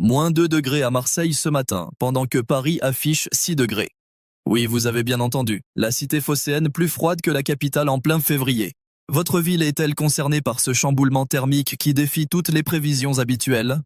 Moins 2 degrés à Marseille ce matin, pendant que Paris affiche 6 degrés. Oui, vous avez bien entendu, la cité phocéenne plus froide que la capitale en plein février. Votre ville est-elle concernée par ce chamboulement thermique qui défie toutes les prévisions habituelles?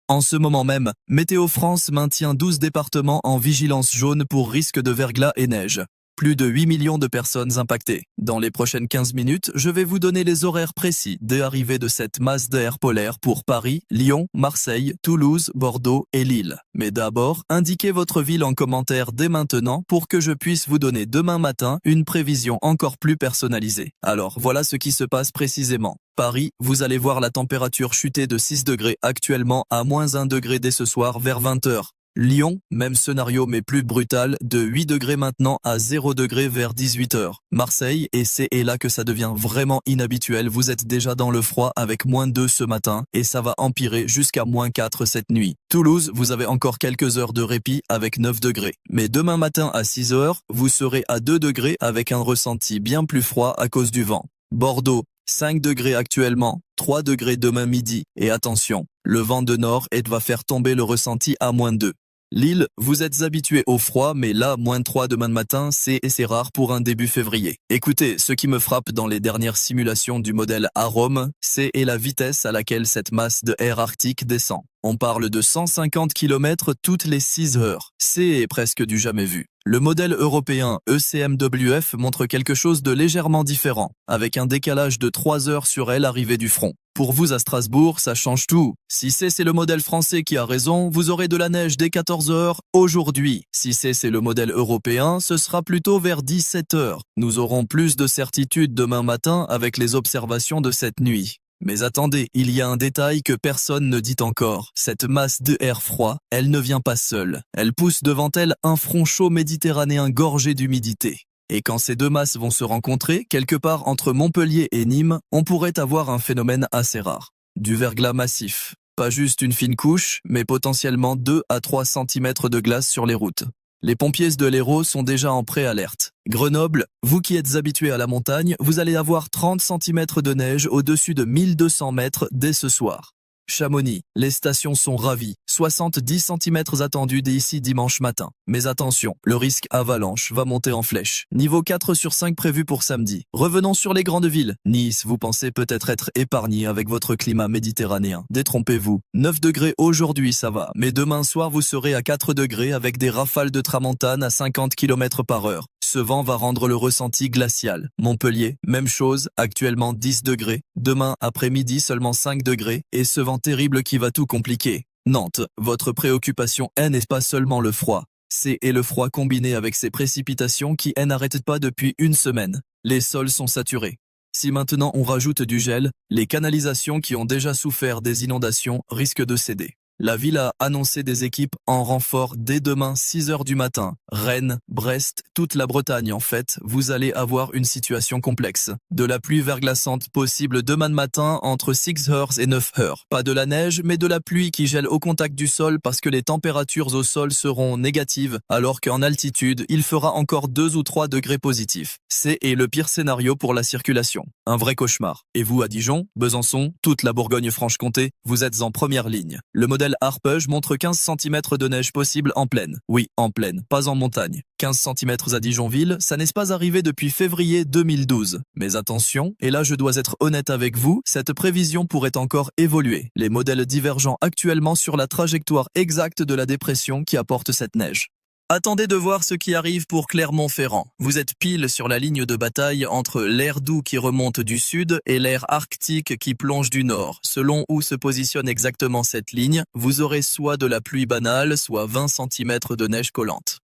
En ce moment même, Météo France maintient 12 départements en vigilance jaune pour risque de verglas et neige. Plus de 8 millions de personnes impactées. Dans les prochaines 15 minutes, je vais vous donner les horaires précis des arrivées de cette masse d'air polaire pour Paris, Lyon, Marseille, Toulouse, Bordeaux et Lille. Mais d'abord, indiquez votre ville en commentaire dès maintenant pour que je puisse vous donner demain matin une prévision encore plus personnalisée. Alors, voilà ce qui se passe précisément. Paris, vous allez voir la température chuter de 6 degrés actuellement à moins 1 degré dès ce soir vers 20 h. Lyon, même scénario mais plus brutal, de 8 degrés maintenant à 0 degré vers 18 h. Marseille, et c'est là que ça devient vraiment inhabituel, vous êtes déjà dans le froid avec moins 2 ce matin et ça va empirer jusqu'à moins 4 cette nuit. Toulouse, vous avez encore quelques heures de répit avec 9 degrés. Mais demain matin à 6 h, vous serez à 2 degrés avec un ressenti bien plus froid à cause du vent. Bordeaux, 5 degrés actuellement, 3 degrés demain midi, et attention, le vent de nord va faire tomber le ressenti à moins 2. Lille, vous êtes habitué au froid, mais là, moins 3 demain matin, c'est rare pour un début février. Écoutez, ce qui me frappe dans les dernières simulations du modèle Arome, c'est la vitesse à laquelle cette masse de air arctique descend. On parle de 150 km toutes les 6 heures. C'est presque du jamais vu. Le modèle européen ECMWF montre quelque chose de légèrement différent, avec un décalage de 3 heures sur l'arrivée du front. Pour vous à Strasbourg, ça change tout. Si c'est le modèle français qui a raison, vous aurez de la neige dès 14 heures aujourd'hui. Si c'est le modèle européen, ce sera plutôt vers 17 heures. Nous aurons plus de certitude demain matin avec les observations de cette nuit. Mais attendez, il y a un détail que personne ne dit encore. Cette masse de air froid, elle ne vient pas seule. Elle pousse devant elle un front chaud méditerranéen gorgé d'humidité. Et quand ces deux masses vont se rencontrer, quelque part entre Montpellier et Nîmes, on pourrait avoir un phénomène assez rare. Du verglas massif. Pas juste une fine couche, mais potentiellement 2 à 3 cm de glace sur les routes. Les pompiers de l'Hérault sont déjà en préalerte. Grenoble, vous qui êtes habitués à la montagne, vous allez avoir 30 cm de neige au-dessus de 1200 mètres dès ce soir. Chamonix, les stations sont ravies, 70 cm attendus dès ici dimanche matin. Mais attention, le risque avalanche va monter en flèche. Niveau 4 sur 5 prévu pour samedi. Revenons sur les grandes villes. Nice, vous pensez peut-être être épargné avec votre climat méditerranéen. Détrompez-vous. 9 degrés aujourd'hui, ça va. Mais demain soir, vous serez à 4 degrés avec des rafales de tramontane à 50 km par heure. Ce vent va rendre le ressenti glacial. Montpellier, même chose, actuellement 10 degrés. Demain après-midi seulement 5 degrés. Et ce vent terrible qui va tout compliquer. Nantes, votre préoccupation n'est pas seulement le froid. C'est le froid combiné avec ces précipitations qui n'arrêtent pas depuis une semaine. Les sols sont saturés. Si maintenant on rajoute du gel, les canalisations qui ont déjà souffert des inondations risquent de céder. La ville a annoncé des équipes en renfort dès demain 6 h du matin. Rennes, Brest, toute la Bretagne en fait, vous allez avoir une situation complexe. De la pluie verglaçante possible demain matin entre 6 h et 9 h. Pas de la neige, mais de la pluie qui gèle au contact du sol parce que les températures au sol seront négatives, alors qu'en altitude, il fera encore 2 ou 3 degrés positifs. C'est le pire scénario pour la circulation. Un vrai cauchemar. Et vous à Dijon, Besançon, toute la Bourgogne-Franche-Comté, vous êtes en première ligne. Le modèle Arpege montre 15 cm de neige possible en plaine. Oui, en plaine, pas en montagne. 15 cm à Dijonville, ça n'est pas arrivé depuis février 2012. Mais attention, et là je dois être honnête avec vous, cette prévision pourrait encore évoluer. Les modèles divergent actuellement sur la trajectoire exacte de la dépression qui apporte cette neige. Attendez de voir ce qui arrive pour Clermont-Ferrand. Vous êtes pile sur la ligne de bataille entre l'air doux qui remonte du sud et l'air arctique qui plonge du nord. Selon où se positionne exactement cette ligne, vous aurez soit de la pluie banale, soit 20 cm de neige collante.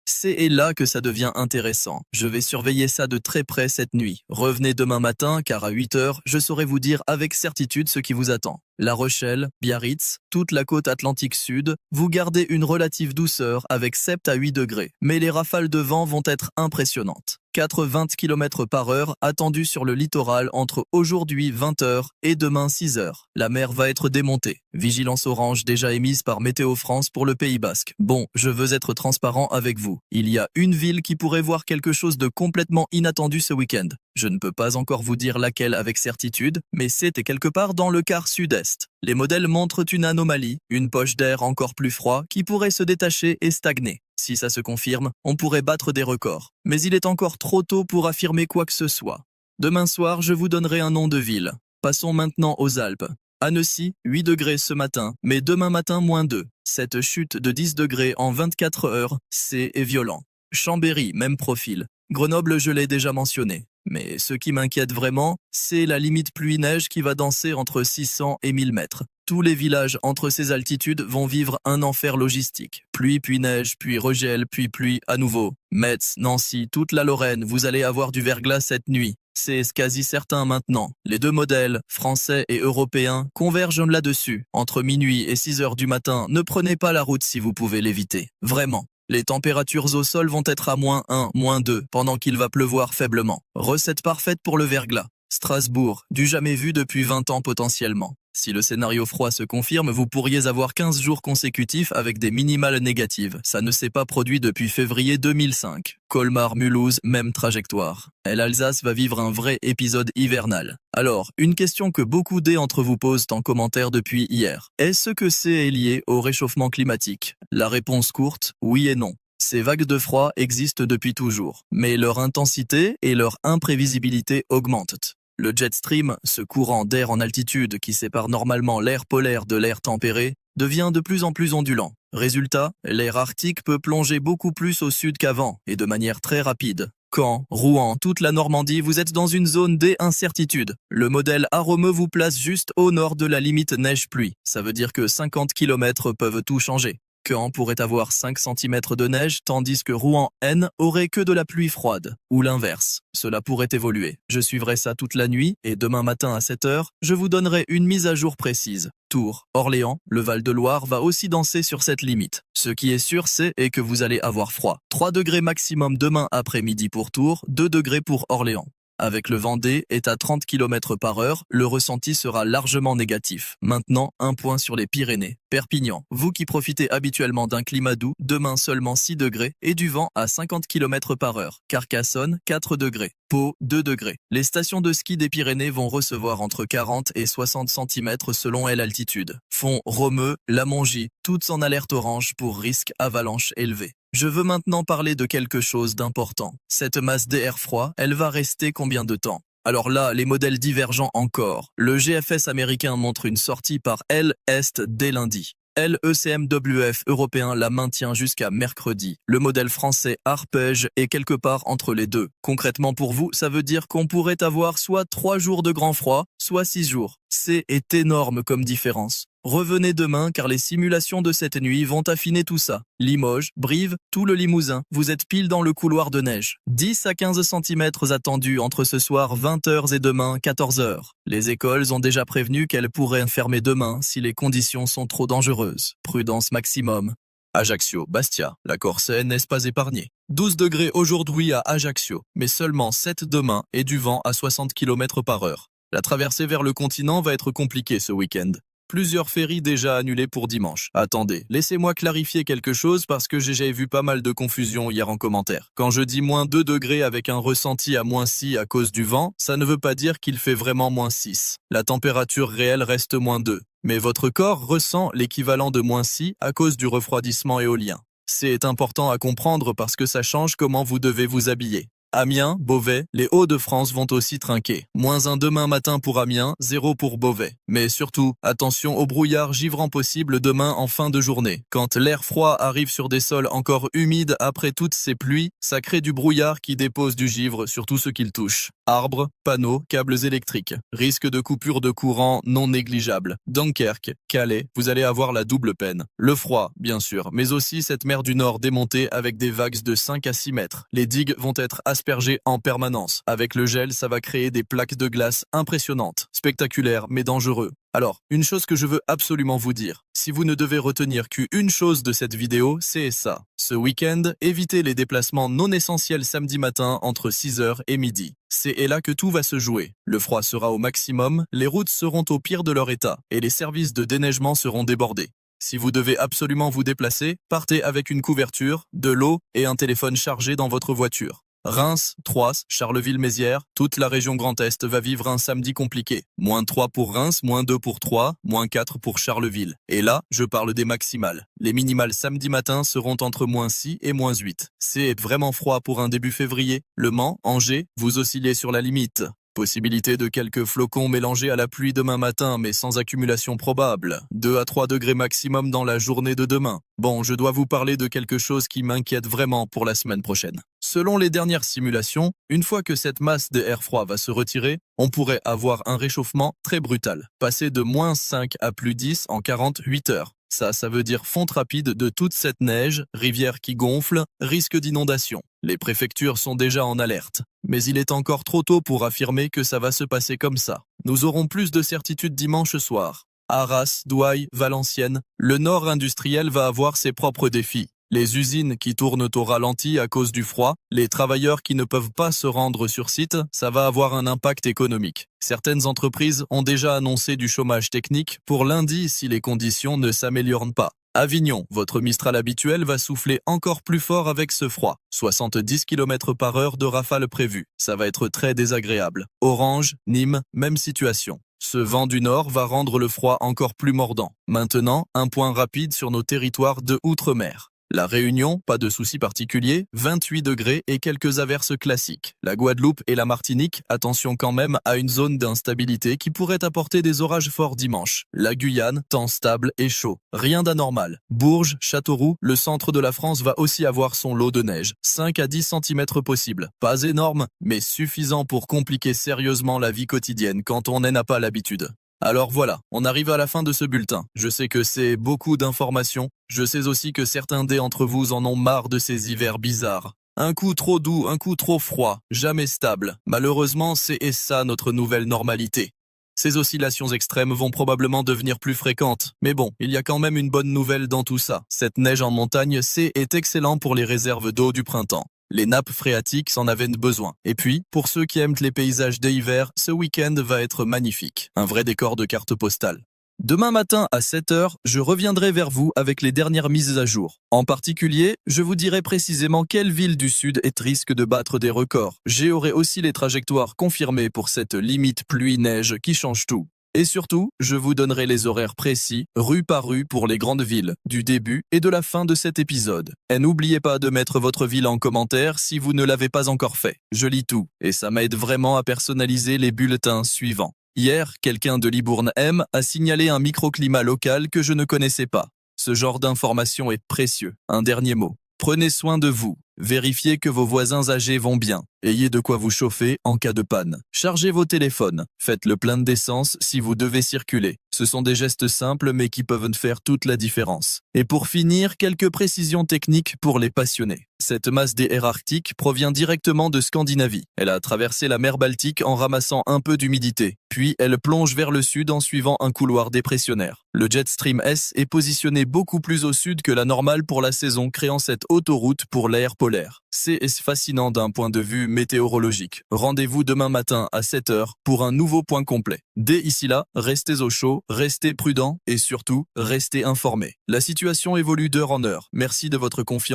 C'est là que ça devient intéressant. Je vais surveiller ça de très près cette nuit. Revenez demain matin car à 8 h, je saurai vous dire avec certitude ce qui vous attend. La Rochelle, Biarritz, toute la côte atlantique sud, vous gardez une relative douceur avec 7 à 8 degrés. Mais les rafales de vent vont être impressionnantes. 4-20 km par heure attendues sur le littoral entre aujourd'hui 20 h et demain 6 h. La mer va être démontée. Vigilance orange déjà émise par Météo France pour le Pays Basque. Bon, je veux être transparent avec vous. Il y a une ville qui pourrait voir quelque chose de complètement inattendu ce week-end. Je ne peux pas encore vous dire laquelle avec certitude, mais c'était quelque part dans le quart sud-est. Les modèles montrent une anomalie, une poche d'air encore plus froid qui pourrait se détacher et stagner. Si ça se confirme, on pourrait battre des records. Mais il est encore trop tôt pour affirmer quoi que ce soit. Demain soir, je vous donnerai un nom de ville. Passons maintenant aux Alpes. Annecy, 8 degrés ce matin, mais demain matin, -2. Cette chute de 10 degrés en 24 heures, c'est violent. Chambéry, même profil. Grenoble, je l'ai déjà mentionné. Mais ce qui m'inquiète vraiment, c'est la limite pluie-neige qui va danser entre 600 et 1000 mètres. Tous les villages entre ces altitudes vont vivre un enfer logistique. Pluie, puis neige, puis regel, puis pluie à nouveau. Metz, Nancy, toute la Lorraine, vous allez avoir du verglas cette nuit. C'est quasi certain maintenant. Les deux modèles, français et européens, convergent là-dessus. Entre minuit et 6 heures du matin, ne prenez pas la route si vous pouvez l'éviter. Vraiment. Les températures au sol vont être à -1, -2, pendant qu'il va pleuvoir faiblement. Recette parfaite pour le verglas. Strasbourg, du jamais vu depuis 20 ans potentiellement. Si le scénario froid se confirme, vous pourriez avoir 15 jours consécutifs avec des minimales négatives. Ça ne s'est pas produit depuis février 2005. Colmar-Mulhouse, même trajectoire. L'Alsace va vivre un vrai épisode hivernal. Alors, une question que beaucoup d'entre vous posent en commentaire depuis hier. Est-ce que c'est lié au réchauffement climatique? La réponse courte, oui et non. Ces vagues de froid existent depuis toujours, mais leur intensité et leur imprévisibilité augmentent. Le jet stream, ce courant d'air en altitude qui sépare normalement l'air polaire de l'air tempéré, devient de plus en plus ondulant. Résultat, l'air arctique peut plonger beaucoup plus au sud qu'avant, et de manière très rapide. Caen, Rouen, toute la Normandie, vous êtes dans une zone d'incertitude. Le modèle Aromeux vous place juste au nord de la limite neige-pluie. Ça veut dire que 50 km peuvent tout changer. Caen pourrait avoir 5 cm de neige, tandis que Rouen-N aurait que de la pluie froide, ou l'inverse. Cela pourrait évoluer. Je suivrai ça toute la nuit, et demain matin à 7 heures, je vous donnerai une mise à jour précise. Tours, Orléans, le Val-de-Loire va aussi danser sur cette limite. Ce qui est sûr, c'est que vous allez avoir froid. 3 degrés maximum demain après-midi pour Tours, 2 degrés pour Orléans. Avec le Vendée est à 30 km/h, le ressenti sera largement négatif. Maintenant, un point sur les Pyrénées. Perpignan, vous qui profitez habituellement d'un climat doux, demain seulement 6 degrés et du vent à 50 km/h. Carcassonne, 4 degrés. Pau, 2 degrés. Les stations de ski des Pyrénées vont recevoir entre 40 et 60 cm selon l'altitude. Font Romeu, La Mongie, toutes en alerte orange pour risque avalanche élevé. Je veux maintenant parler de quelque chose d'important. Cette masse d'air froid, elle va rester combien de temps? Alors là, les modèles divergent encore. Le GFS américain montre une sortie par L-Est dès lundi. LECMWF européen la maintient jusqu'à mercredi. Le modèle français Arpège est quelque part entre les deux. Concrètement pour vous, ça veut dire qu'on pourrait avoir soit 3 jours de grand froid, soit 6 jours. C'est énorme comme différence. Revenez demain car les simulations de cette nuit vont affiner tout ça. Limoges, Brive, tout le Limousin, vous êtes pile dans le couloir de neige. 10 à 15 cm attendus entre ce soir 20h et demain 14h. Les écoles ont déjà prévenu qu'elles pourraient fermer demain si les conditions sont trop dangereuses. Prudence maximum. Ajaccio, Bastia, la Corse n'est pas épargnée. 12 degrés aujourd'hui à Ajaccio, mais seulement 7 demain et du vent à 60 km/h. La traversée vers le continent va être compliquée ce week-end. Plusieurs ferries déjà annulées pour dimanche. Attendez, laissez-moi clarifier quelque chose parce que j'ai vu pas mal de confusion hier en commentaire. Quand je dis -2 degrés avec un ressenti à -6 à cause du vent, ça ne veut pas dire qu'il fait vraiment -6. La température réelle reste -2. Mais votre corps ressent l'équivalent de -6 à cause du refroidissement éolien. C'est important à comprendre parce que ça change comment vous devez vous habiller. Amiens, Beauvais, les Hauts-de-France vont aussi trinquer. -1 demain matin pour Amiens, 0 pour Beauvais. Mais surtout, attention au brouillard givrant possible demain en fin de journée. Quand l'air froid arrive sur des sols encore humides après toutes ces pluies, ça crée du brouillard qui dépose du givre sur tout ce qu'il touche. Arbres, panneaux, câbles électriques. Risque de coupure de courant non négligeable. Dunkerque, Calais, vous allez avoir la double peine. Le froid, bien sûr, mais aussi cette mer du Nord démontée avec des vagues de 5 à 6 mètres. Les digues vont être aspergées en permanence. Avec le gel, ça va créer des plaques de glace impressionnantes, spectaculaires mais dangereux. Alors, une chose que je veux absolument vous dire, si vous ne devez retenir qu'une chose de cette vidéo, c'est ça. Ce week-end, évitez les déplacements non essentiels samedi matin entre 6h et midi. C'est là que tout va se jouer. Le froid sera au maximum, les routes seront au pire de leur état et les services de déneigement seront débordés. Si vous devez absolument vous déplacer, partez avec une couverture, de l'eau et un téléphone chargé dans votre voiture. Reims, Troyes, Charleville-Mézières, toute la région Grand Est va vivre un samedi compliqué. -3 pour Reims, -2 pour Troyes, -4 pour Charleville. Et là, je parle des maximales. Les minimales samedi matin seront entre -6 et -8. C'est vraiment froid pour un début février. Le Mans, Angers, vous oscillez sur la limite. Possibilité de quelques flocons mélangés à la pluie demain matin, mais sans accumulation probable. 2 à 3 degrés maximum dans la journée de demain. Bon, je dois vous parler de quelque chose qui m'inquiète vraiment pour la semaine prochaine. Selon les dernières simulations, une fois que cette masse d'air froid va se retirer, on pourrait avoir un réchauffement très brutal, passer de -5 à +10 en 48 heures. Ça veut dire fonte rapide de toute cette neige, rivière qui gonfle, risque d'inondation. Les préfectures sont déjà en alerte. Mais il est encore trop tôt pour affirmer que ça va se passer comme ça. Nous aurons plus de certitude dimanche soir. Arras, Douai, Valenciennes, le nord industriel va avoir ses propres défis. Les usines qui tournent au ralenti à cause du froid, les travailleurs qui ne peuvent pas se rendre sur site, ça va avoir un impact économique. Certaines entreprises ont déjà annoncé du chômage technique pour lundi si les conditions ne s'améliorent pas. Avignon, votre Mistral habituel va souffler encore plus fort avec ce froid. 70 km/h de rafale prévues. Ça va être très désagréable. Orange, Nîmes, même situation. Ce vent du nord va rendre le froid encore plus mordant. Maintenant, un point rapide sur nos territoires de Outre-mer. La Réunion, pas de soucis particuliers, 28 degrés et quelques averses classiques. La Guadeloupe et la Martinique, attention quand même à une zone d'instabilité qui pourrait apporter des orages forts dimanche. La Guyane, temps stable et chaud. Rien d'anormal. Bourges, Châteauroux, le centre de la France va aussi avoir son lot de neige. 5 à 10 cm possible. Pas énorme, mais suffisant pour compliquer sérieusement la vie quotidienne quand on n'en a pas l'habitude. Alors voilà, on arrive à la fin de ce bulletin. Je sais que c'est beaucoup d'informations. Je sais aussi que certains d'entre vous en ont marre de ces hivers bizarres. Un coup trop doux, un coup trop froid, jamais stable. Malheureusement, c'est ça notre nouvelle normalité. Ces oscillations extrêmes vont probablement devenir plus fréquentes. Mais bon, il y a quand même une bonne nouvelle dans tout ça. Cette neige en montagne, est excellent pour les réserves d'eau du printemps. Les nappes phréatiques s'en avaient besoin. Et puis, pour ceux qui aiment les paysages d'hiver, ce week-end va être magnifique. Un vrai décor de carte postale. Demain matin à 7 h, je reviendrai vers vous avec les dernières mises à jour. En particulier, je vous dirai précisément quelle ville du Sud est risque de battre des records. J'aurai aussi les trajectoires confirmées pour cette limite pluie-neige qui change tout. Et surtout, je vous donnerai les horaires précis, rue par rue pour les grandes villes, du début et de la fin de cet épisode. Et n'oubliez pas de mettre votre ville en commentaire si vous ne l'avez pas encore fait. Je lis tout, et ça m'aide vraiment à personnaliser les bulletins suivants. Hier, quelqu'un de Libourne M a signalé un microclimat local que je ne connaissais pas. Ce genre d'information est précieux. Un dernier mot. Prenez soin de vous. Vérifiez que vos voisins âgés vont bien. Ayez de quoi vous chauffer en cas de panne. Chargez vos téléphones. Faites le plein d'essence si vous devez circuler. Ce sont des gestes simples mais qui peuvent faire toute la différence. Et pour finir, quelques précisions techniques pour les passionnés. Cette masse d'air arctique provient directement de Scandinavie. Elle a traversé la mer Baltique en ramassant un peu d'humidité. Puis elle plonge vers le sud en suivant un couloir dépressionnaire. Le Jet Stream S est positionné beaucoup plus au sud que la normale pour la saison, créant cette autoroute pour l'air polaire. C'est fascinant d'un point de vue météorologique. Rendez-vous demain matin à 7 h pour un nouveau point complet. Dès ici là, restez au chaud, restez prudents et surtout, restez informés. La situation évolue d'heure en heure. Merci de votre confiance